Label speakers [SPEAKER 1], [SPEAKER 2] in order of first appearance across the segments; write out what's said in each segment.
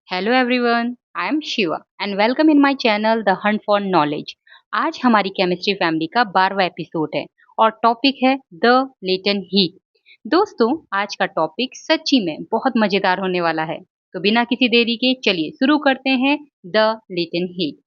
[SPEAKER 1] Hello everyone, I am Shiva and welcome in my channel the Hunt for knowledge. आज हमारी chemistry family का 12वां episode है और topic है द लेटेंट हीट। दोस्तों, आज का टॉपिक सच्ची में बहुत मजेदार होने वाला है। तो बिना किसी देरी के चलिए शुरू करते हैं द लेटेंट हीट।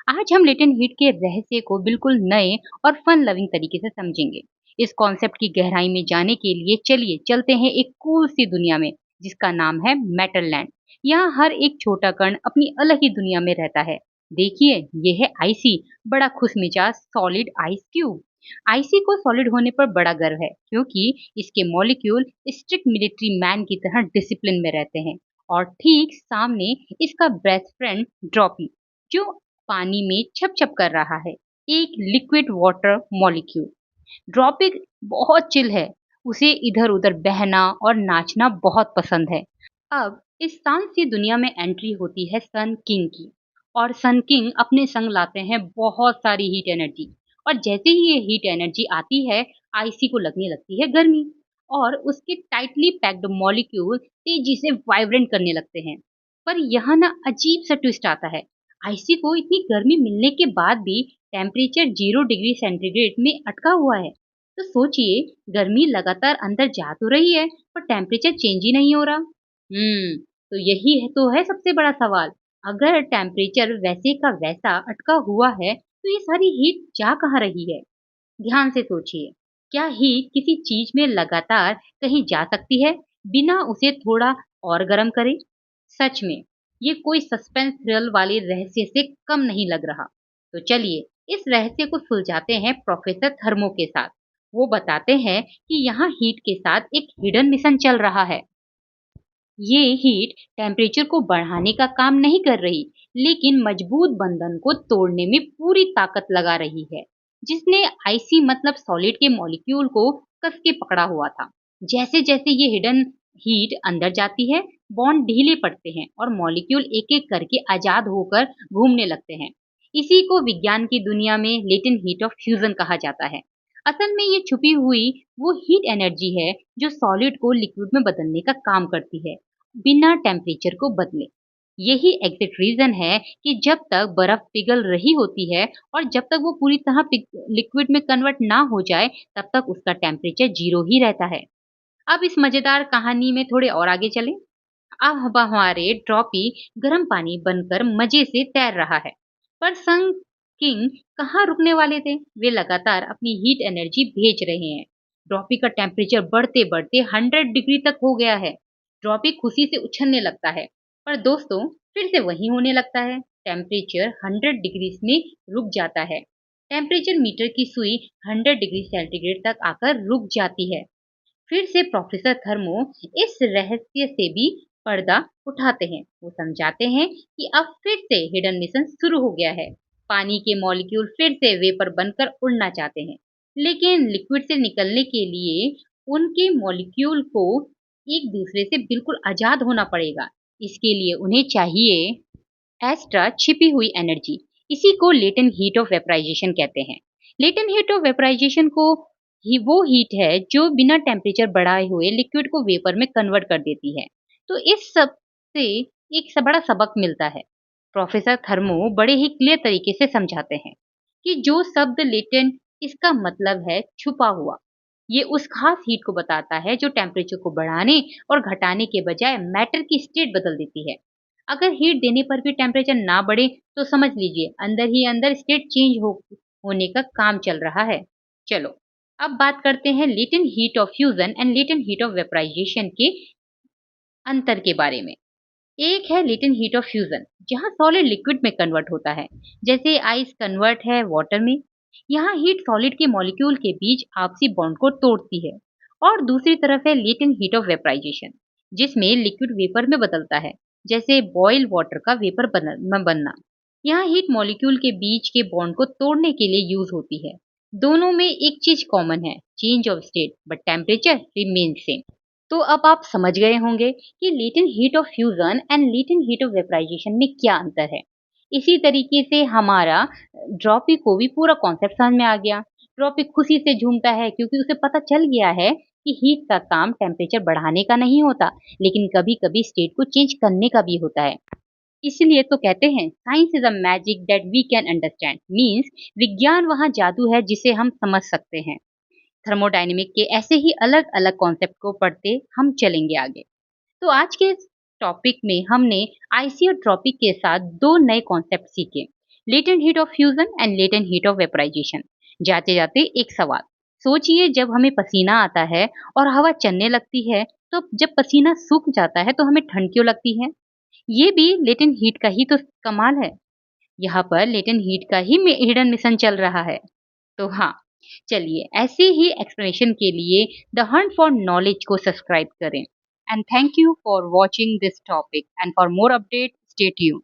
[SPEAKER 1] आज हम लेटेंट हीट के रहस्य को बिल्कुल नए और फन लविंग तरीके से समझेंगे। इस कॉन्सेप्ट की गहराई में जाने के लिए चलिए चलते हैं एक कूल सी दुनिया में जिसका नाम है मेटल लैंड। यहाँ हर एक छोटा कण अपनी अलग ही दुनिया में रहता है। देखिए, ये है आईसी, बड़ा खुशमिजाज सॉलिड आइस क्यूब। आईसी को सॉलिड होने पर बड़ा गर्व है क्योंकि इसके मॉलिक्यूल स्ट्रिक्ट मिलिट्री मैन की तरह डिसिप्लिन में रहते हैं। और ठीक सामने इसका बेस्ट फ्रेंड ड्रॉपी, जो पानी में छप छप कर रहा है, एक लिक्विड वाटर मॉलिक्यूल। ड्रॉपिक बहुत चिल है, उसे इधर उधर बहना और नाचना बहुत पसंद है। अब इस शांत सी दुनिया में एंट्री होती है सन किंग की। और सन किंग अपने संग लाते हैं बहुत सारी हीट एनर्जी। और जैसे ही ये हीट एनर्जी आती है, आईसी को लगने लगती है गर्मी। और उसके टाइटली पैक्ड मॉलिक्यूल तेजी से वाइब्रेंट करने लगते हैं। पर यहाँ ना अजीब सा ट्विस्ट आता है। आईसी को इतनी गर्मी मिलने के बाद भी टेम्परेचर 0 डिग्री सेंटीग्रेड में अटका हुआ है। तो सोचिए, गर्मी लगातार अंदर जा तो रही है पर टेम्परेचर चेंज ही नहीं हो रहा। तो यही है तो है सबसे बड़ा सवाल। अगर टेम्परेचर वैसे का वैसा अटका हुआ है, तो ये सारी हीट जा कहाँ रही है? ध्यान से सोचिए, क्या हीट किसी चीज में लगातार कहीं जा सकती है बिना उसे थोड़ा और गर्म करे? सच में ये कोई सस्पेंस थ्रिल वाले रहस्य से कम नहीं लग रहा। तो चलिए इस रहस्य को सुलझाते हैं प्रोफेसर थर्मो के साथ। वो बताते हैं कि यहाँ हीट के साथ एक हिडन मिशन चल रहा है। ये हीट टेम्परेचर को बढ़ाने का काम नहीं कर रही, लेकिन मजबूत बंधन को तोड़ने में पूरी ताकत लगा रही है, जिसने आईसी मतलब सॉलिड के मॉलिक्यूल को कस के पकड़ा हुआ था। जैसे जैसे ये हिडन हीट अंदर जाती है, बॉन्ड ढीले पड़ते हैं और मॉलिक्यूल एक एक करके आजाद होकर घूमने लगते हैं। इसी को विज्ञान की दुनिया में लेटेंट हीट ऑफ फ्यूजन कहा जाता है। असल में ये छुपी हुई वो हीट एनर्जी है जो सॉलिड को लिक्विड में बदलने का काम करती है, बिना टेम्परेचर को बदले। यही एग्जैक्ट रीजन है कि जब तक बर्फ पिघल रही होती है और जब तक वो पूरी तरह लिक्विड में कन्वर्ट ना हो जाए, तब तक उसका टेम्परेचर 0 ही रहता है। अब इस मजेदार कहानी में थोड़े और आगे चलें। अब हमारे ड्रॉपी गर्म पानी बनकर मजे से तैर रहा है। पर सन किंग कहाँ रुकने वाले थे? वे लगातार अपनी हीट एनर्जी भेज रहे हैं। ड्रॉपी का टेम्परेचर बढ़ते बढ़ते 100 डिग्री तक हो गया है। ड्रॉपी खुशी से उछलने लगता है। पर दोस्तों, फिर से वही होने लगता है। टेम्परेचर 100 डिग्री में रुक जाता है। टेम्परेचर मीटर की सुई 100 डिग्री सेंटीग्रेड तक आकर रुक जाती है। फिर से प्रोफेसर थर्मो इस रहस्य से भी पर्दा उठाते हैं। वो समझाते हैं कि अब फिर से हिडन मिशन शुरू हो गया है। पानी के मॉलिक्यूल फिर से वेपर बनकर उड़ना चाहते हैं, लेकिन लिक्विड से निकलने के लिए उनके मॉलिक्यूल को एक दूसरे से बिल्कुल आजाद होना पड़ेगा। इसके लिए उन्हें चाहिए एक्स्ट्रा छिपी हुई एनर्जी। इसी को लेटेंट हीट ऑफ वेपराइजेशन कहते हैं। लेटेंट हीट ऑफ वेपराइजेशन को ही वो हीट है जो बिना टेम्परेचर बढ़ाए हुए लिक्विड को वेपर में कन्वर्ट कर देती है। तो इस सब से एक बड़ा सबक मिलता है। प्रोफेसर थर्मो बड़े ही क्लियर तरीके से समझाते हैं कि जो शब्द लेटेंट, इसका मतलब है छुपा हुआ। ये उस खास हीट को बताता है जो टेम्परेचर को बढ़ाने और घटाने के बजाय मैटर की स्टेट बदल देती है। अगर हीट देने पर भी टेम्परेचर ना बढ़े, तो समझ लीजिए अंदर ही अंदर स्टेट चेंज होने का काम चल रहा है। चलो अब बात करते हैं latent heat of fusion and latent heat of vaporisation के अंतर के बारे में। एक है लेटेंट हीट ऑफ फ्यूजन, जहां सॉलिड लिक्विड में कन्वर्ट होता है, जैसे आइस कन्वर्ट है वाटर में। यहाँ हीट सॉलिड के मॉलिक्यूल के बीच आपसी बॉन्ड को तोड़ती है। और दूसरी तरफ है लेटेंट हीट ऑफ वेपराइजेशन, जिसमें लिक्विड वेपर में बदलता है, जैसे बॉइल वाटर का वेपर बनना। यहाँ हीट मॉलिक्यूल के बीच के बॉन्ड को तोड़ने के लिए यूज होती है। दोनों में एक चीज कॉमन है, change of state, but temperature remain same. तो अब आप समझ गए होंगे कि latent heat of fusion and latent heat of vaporisation में क्या अंतर है। इसी तरीके से हमारा ड्रॉपी को भी पूरा कॉन्सेप्ट समझ में आ गया। ड्रॉपी खुशी से झूमता है क्योंकि उसे पता चल गया है कि हीट का काम टेम्परेचर बढ़ाने का नहीं होता, लेकिन कभी कभी स्टेट को चेंज करने का भी होता है। इसलिए तो कहते हैं science is a magic that we can understand means विज्ञान वहाँ जादू है जिसे हम समझ सकते हैं। थर्मोडायनेमिक के ऐसे ही अलग अलग कॉन्सेप्ट को पढ़ते हम चलेंगे आगे। तो आज के इस टॉपिक में हमने आइसियोट्रॉपिक के साथ दो नए कॉन्सेप्ट सीखे, latent heat of fusion and latent heat of vaporisation. जाते जाते एक सवाल, सोचिए जब हमें पसीना आता है और हवा चलने लगती है, तो जब पसीना सूख जाता है तो हमें ठंड क्यों लगती है? ये भी लेटेंट हीट का ही तो कमाल है। यहाँ पर लेटेंट हीट का ही हिडन मिशन चल रहा है। तो हाँ, चलिए ऐसे ही एक्सप्लेनेशन के लिए द हंट फॉर नॉलेज को सब्सक्राइब करें। And thank you for watching this topic and for more update stay tuned.